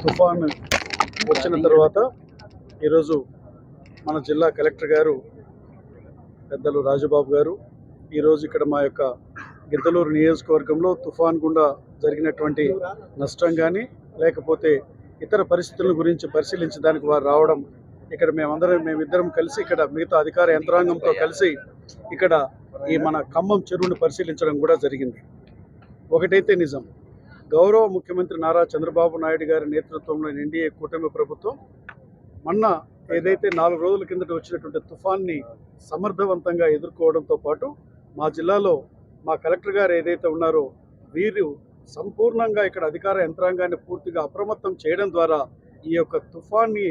తుఫాను వచ్చిన తర్వాత ఈరోజు మన జిల్లా కలెక్టర్ గారు పెద్దలు రాజబాబు గారు ఈరోజు ఇక్కడ మా యొక్క గిద్దలూరు నియోజకవర్గంలో తుఫాన్ గుండా జరిగినటువంటి నష్టం కానీ లేకపోతే ఇతర పరిస్థితుల గురించి పరిశీలించడానికి వారు రావడం ఇక్కడ మేమిద్దరం కలిసి ఇక్కడ మిగతా అధికార యంత్రాంగంతో కలిసి ఇక్కడ ఈ మన ఖమ్మం చెరువును పరిశీలించడం కూడా జరిగింది. ఒకటైతే నిజం, గౌరవ ముఖ్యమంత్రి నారా చంద్రబాబు నాయుడు గారి నేతృత్వంలోని ఎన్డీఏ కూటమి ప్రభుత్వం మొన్న ఏదైతే 4 రోజుల కిందట వచ్చినటువంటి తుఫాన్ని సమర్థవంతంగా ఎదుర్కోవడంతో పాటు మా జిల్లాలో మా కలెక్టర్ గారు ఏదైతే ఉన్నారో వీరు సంపూర్ణంగా ఇక్కడ అధికార యంత్రాంగాన్ని పూర్తిగా అప్రమత్తం చేయడం ద్వారా ఈ యొక్క తుఫాన్ని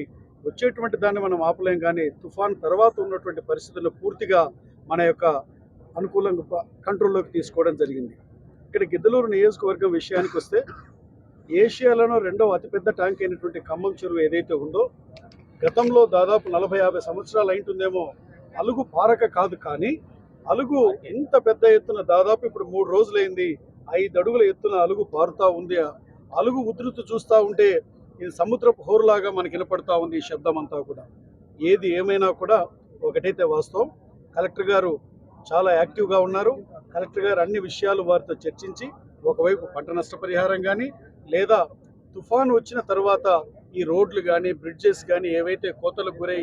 వచ్చేటువంటి దాన్ని మనం ఆపలేం, కానీ తుఫాన్ తర్వాత ఉన్నటువంటి పరిస్థితులను పూర్తిగా మన యొక్క అనుకూలంగా కంట్రోల్లోకి తీసుకోవడం జరిగింది. ఇక్కడ గిద్దలూరు నియోజకవర్గం విషయానికి వస్తే ఏషియాలోనో 2వ అతిపెద్ద ట్యాంక్ అయినటువంటి ఖమ్మం చెరువు ఏదైతే ఉందో గతంలో దాదాపు 40-50 సంవత్సరాలు అయింటుందేమో అలుగు పారక కాదు, కానీ అలుగు ఇంత పెద్ద ఎత్తున దాదాపు ఇప్పుడు 3 రోజులైంది 5 అడుగుల ఎత్తున అలుగు పారుతూ ఉంది. అలుగు ఉధృతి చూస్తూ ఉంటే ఇది సముద్రపు హోరులాగా మనకి వినపడతా ఉంది ఈ శబ్దం అంతా కూడా. ఏది ఏమైనా కూడా ఒకటైతే వాస్తవం, కలెక్టర్ గారు చాలా యాక్టివ్గా ఉన్నారు. కలెక్టర్ గారు అన్ని విషయాలు వారితో చర్చించి ఒకవైపు పంట నష్టపరిహారం కానీ లేదా తుఫాను వచ్చిన తర్వాత ఈ రోడ్లు కానీ బ్రిడ్జెస్ కానీ ఏవైతే కోతలకు గురై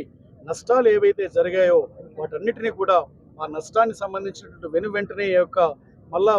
నష్టాలు ఏవైతే జరిగాయో వాటన్నిటినీ కూడా ఆ నష్టానికి సంబంధించినటువంటి వెంటనే యొక్క మళ్ళా